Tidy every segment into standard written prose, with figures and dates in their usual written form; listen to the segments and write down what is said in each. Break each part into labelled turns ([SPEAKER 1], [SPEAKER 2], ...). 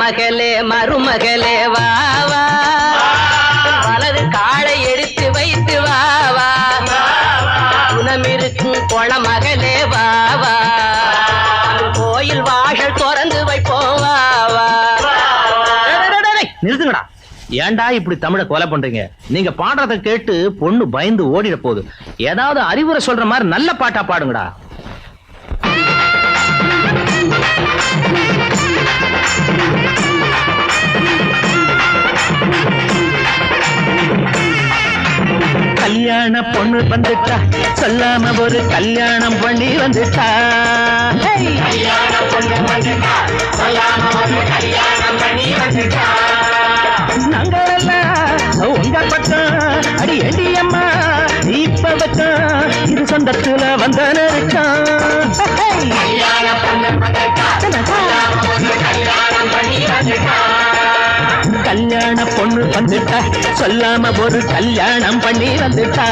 [SPEAKER 1] மகளே மருமகளே வா வா, வலது காலை எடுத்து வைத்து வா வா, குணமிருக்கும் குளமகளே வா வா, கோயில் வாசல் திறந்து வைப்போம் வா வா.
[SPEAKER 2] நிறுத்துங்கடா. ஏன்டா இப்படி தமிழை கொலை பண்றீங்க? நீங்க பாடுறத கேட்டு பொண்ணு பயந்து ஓடிட போகுது. ஏதாவது அறிவுரை சொல்ற மாதிரி நல்ல பாட்டா பாடுங்கடா. கல்யாண பொண்ணு வந்துட்டா, சொல்லாம ஒரு கல்யாணம் பண்ணி வந்துட்டா. நாங்களெல்லாம் உங்க பக்கம் அடி ஏண்டி அம்மா இப்ப பக்கம் இது சொந்தத்துல வந்த நெருக்கம். கல்யாண பொண்ணு வந்துட்டா, சொல்லாம ஒரு கல்யாணம் பண்ணி வந்துட்டா.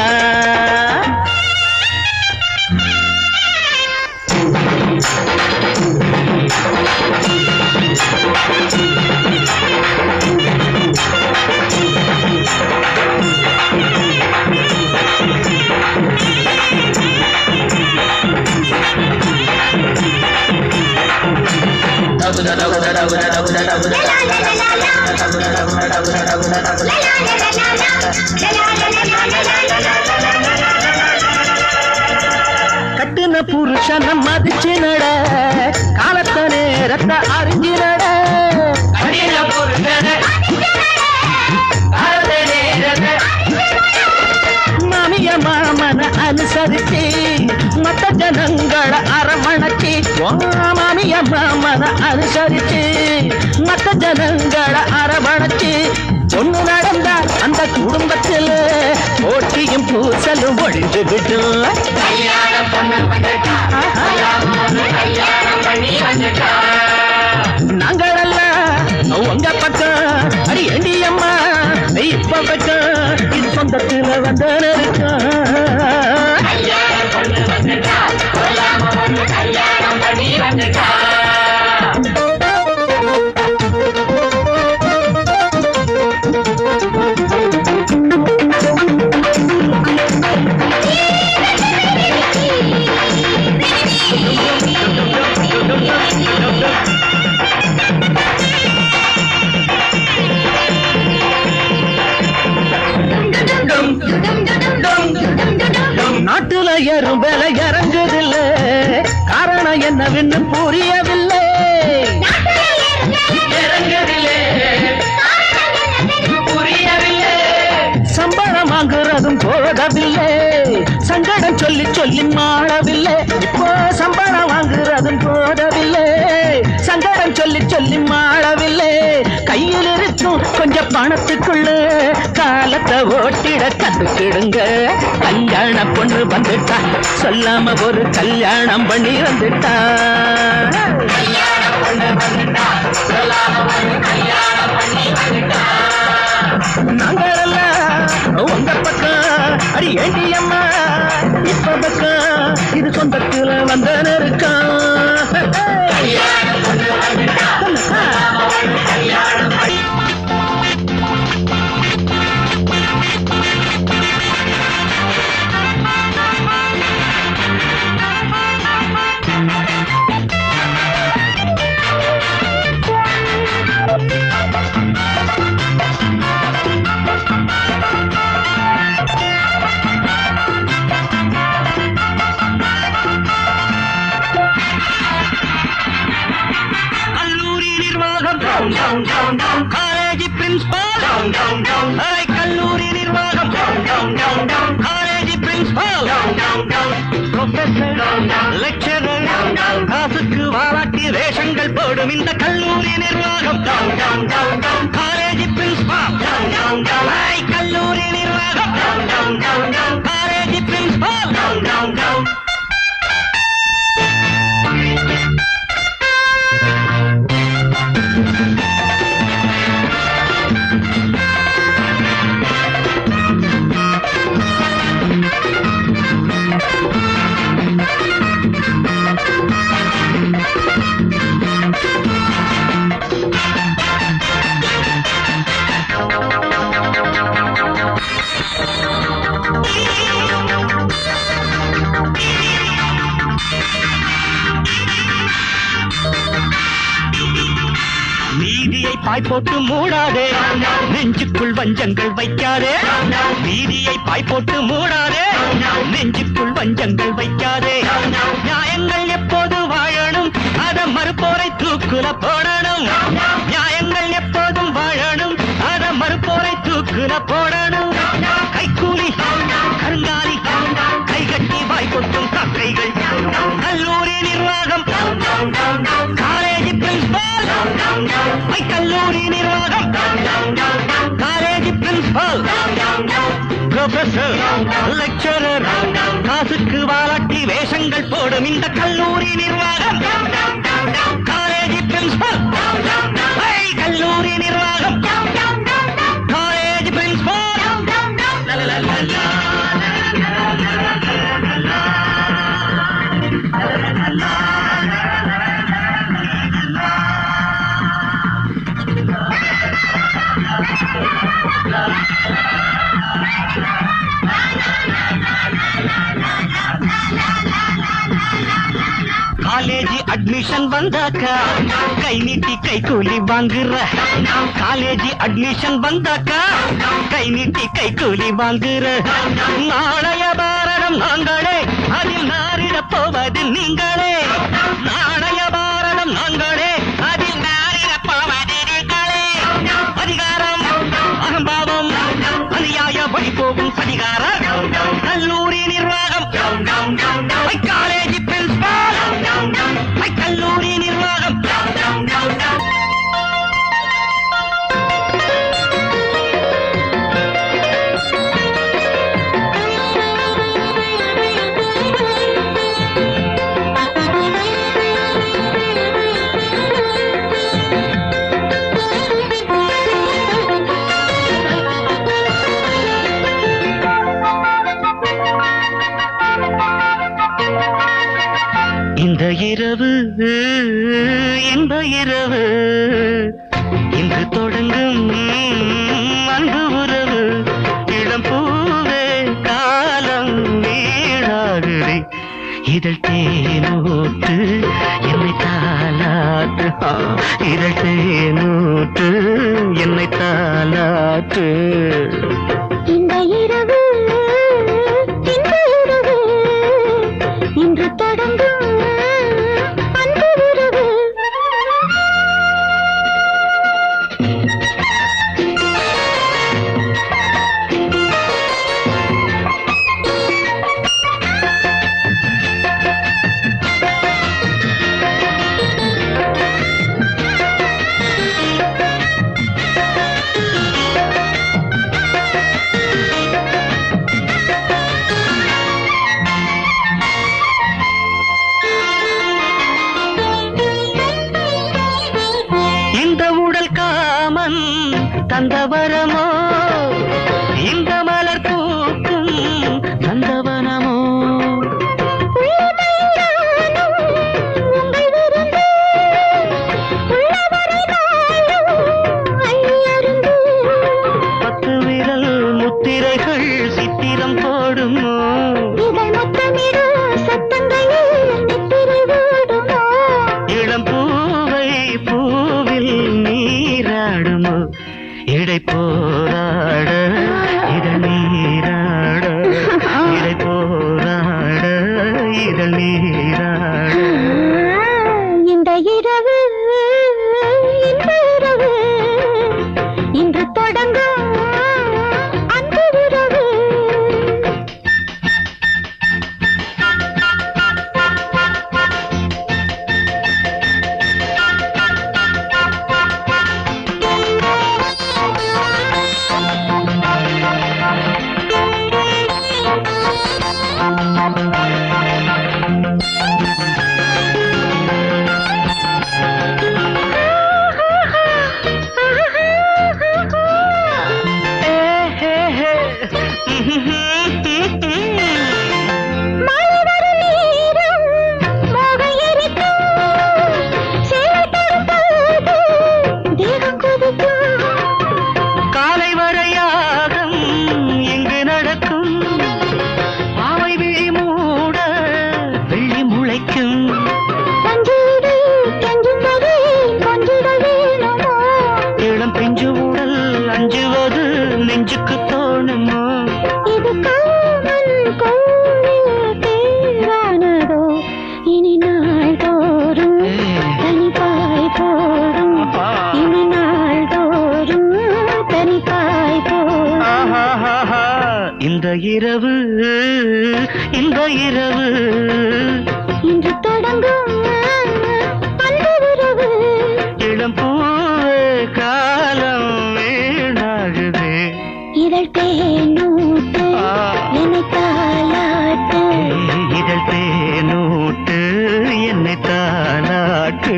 [SPEAKER 2] கட்டுன புருஷன மதிச்சு நட, காலத்த நேரத்தை அறிஞ்சு நட. மாமிய மாமன அனுசரிச்சு மத்த ஜனங்கள அரவணைச்சி, மாமிய மாமன அனுசரிச்சு மத்த ஜனங்கள அரவணைச்சி பொண்ணு நடந்தா அந்த குடும்பத்தில் போட்டியும் பூசலும் ஒழிஞ்சுகிட்டு. நாங்களெல்லாம் உங்க பக்கம் அடி ஏண்டி அம்மா இப்ப பக்கம் இது சொந்தத்துல வந்த நெருக்கம். நாட்டுல ஏறும் வேலை இறங்குதில்ல, காரணம் என்னவென்னு புரியவில்லை. சம்பளம் வாங்குறதும் போதவில்லை, சங்கடம் சொல்லி சொல்லி மாளவில்லை. இப்போ சம்பளம் வாங்குறதும் போதவில்லை, சங்கடம் சொல்லி சொல்லி மாளவில்லை. கையில் இருக்கும் கொஞ்சம் பணத்துக்குள்ள காலத்தை ஓட்டிட கத்துக்கிடுங்க. கல்யாண பொண்ணு வந்துட்டா, சொல்லாம ஒரு கல்யாணம் பண்ணி வந்துட்டா. நாங்களெல்லாம் உங்க பக்கம் அடி ஏண்டி அம்மா இப்ப பக்கம் இது சொந்தத்துல வந்த நெருக்கம். காலேஜ் பிரின்சிபால், கல்லூரி நிர்வாகம், காலேஜ் பிரின்சிபால், ப்ரொஃபசர், லெக்சரர், காசுக்கு வாராட்டி வேஷங்கள் போடும் இந்த கல்லூரி நிர்வாகம். காலேஜ் பிரின்சிபால், கல்லூரி நிர்வாகம், காலேஜ் பிரின்சிபால். பாய் போட்டு மூடாதே, நெஞ்சுக்குள் வஞ்சங்கள் வைக்காதே. வீதியை பாய் போட்டு மூடாதே, நெஞ்சுக்குள் வஞ்சங்கள் வைக்காதே. நியாயங்கள் எப்போது வாழணும், அத மறுப்போரை தூக்குல போடணும். நியாயங்கள் எப்போதும் வாழணும், அத மறுப்போரை தூக்குல போடணும். கைக்கூலி கருங்காலி கைகட்டி வாய் கொட்டும் காக்கைகள். கல்லூரி நிர்வாகம் காலேஜ் பிரின்சிபால், கல்லூரி நிர்வாகம் காலேஜ் பிரின்சிபால், ப்ரொஃபசர் லெக்சரர் காசுக்கு வாலாட்டி வேஷங்கள் போடும் இந்த கல்லூரி நிர்வாகம். காலேஜ் பிரின்சிபால் கல்லூரி நிர்வாகம் காலேஜ் பிரின்சிபால். காலேஜ் அட்மிஷன் வந்தாக்கா கை நீட்டி கை கூலி வாங்குற. காலேஜ் அட்மிஷன் வந்தாக்கா கை நீட்டி கை கூலி வாங்குற. நாளைய பாரதம் நாங்களே, அதில் நாரிட போவது நீங்களே. நாளைய பாரதம் நாங்களே, அதில் நாரிட போவது நீங்களே. அதிகாரம் அகம்பாவம் அநியாய வழி போகும் சதிகாரம். கல்லூரி நிர்வாகம் காலேஜ் பிரின்சிபால் கல்லூரி நிர்வாகம். இந்த இரவு இந்த இரவு இன்று தொடங்கும் அன்பு உறவு. இளம் பூவே காலம் வீழாகுதே, இதழ் தேனூற்று என்னை தாலாட்டு. இதழ் தேனூற்று என்னை தாலாட்டு.
[SPEAKER 3] இந்த இரவு இந்த இரவு இன்று தொடங்கும் அன்பு உறவு.
[SPEAKER 2] இந்த உடல் காமன் தந்தவரமோ, இந்த மலர் பூக்கும் தந்தவனமோ. பத்து விரல் முத்திரைகள் சித்திரம் போடுமோ, இளம் பூவை பூவில் நீராடுமோ. இடை போராட இதழ் நீராட, இடை போராட இதழ் நீராட.
[SPEAKER 3] இந்த இரவு இந்த இரவு இன்று தொடங்கும் அன்பு உறவு.
[SPEAKER 2] இந்த இரவு இந்த இரவு
[SPEAKER 3] இன்று தொடங்கும் அந்த உறவு
[SPEAKER 2] இளம் பூ காலம் வீணாகுது
[SPEAKER 3] இதழ் தேனூட்டு என்னை தாலாட்டு
[SPEAKER 2] இதழ் தேனூட்டு என்னை தாலாட்டு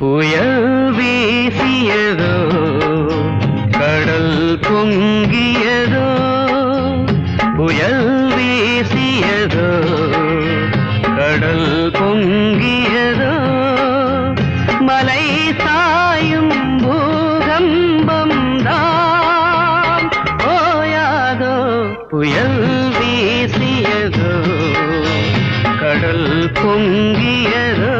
[SPEAKER 2] புயல் வீசியதோ கடல் பொங்கியதோ புயல் வீசியதோ கடல் பொங்கியதோ மலை சாயும் பூகம்பம் தான் ஓயாதோ புயல் வீசியதோ கடல் பொங்கியதோ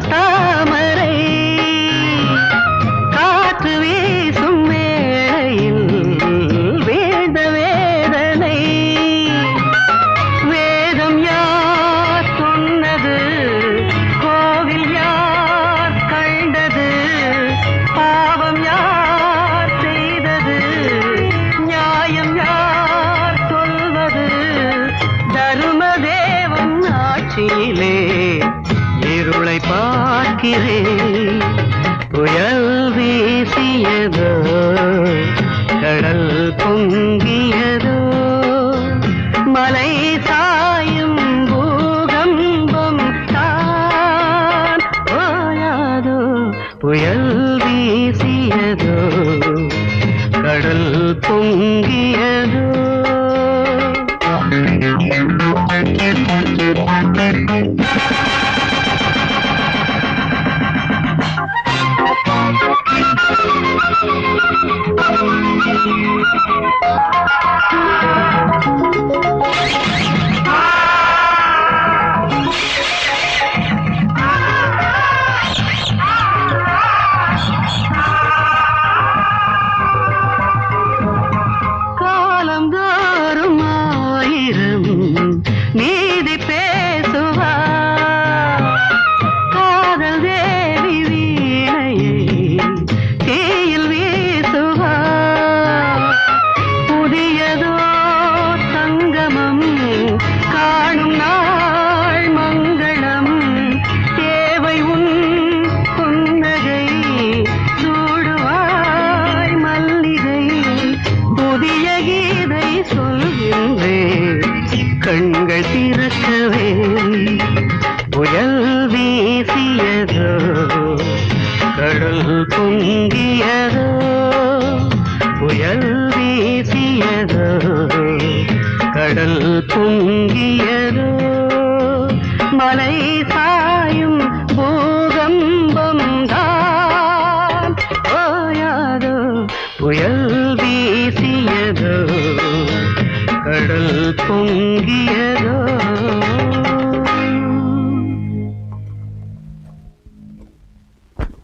[SPEAKER 2] தாமரை காற்று வீசும் வேளையில் வேத வேதனை வேதம் யார் சொன்னது கோவில் யார் கண்டது பாவம் யார் செய்தது நியாயம் யார் சொல்வது தர்மதேவன் ஆட்சியிலே இருளை பார்க்கிறேன் புயல் வீசியதோ கடல் பொங்கியதோ மலை சாயும் பூகம்பம் தான் ஓயாதோ புயல் வீசியதோ கடல் பொங்கியதோ காலந்தோறும் ஆயிரம் நீதி பேசுவார் காதல் தேவி வீணையை தீயில் வீசுவார் புதியதோ சங்கமம் காணும் நாள் மங்களம் தேவை உன் புன்னகை சூடுவாய் மல்லிகை புதிய கீதை சொல்கின்றேன் கண்கள் திறக்கவே புயல் வீசியதோ கடல் பொங்கியதோ புயல் வீசியதோ கடல் பொங்கியதோ மலை சாயும் பூகம்பம் தான் ஓயாதோ புயல் வீசியதோ கடல் பொங்கியதோ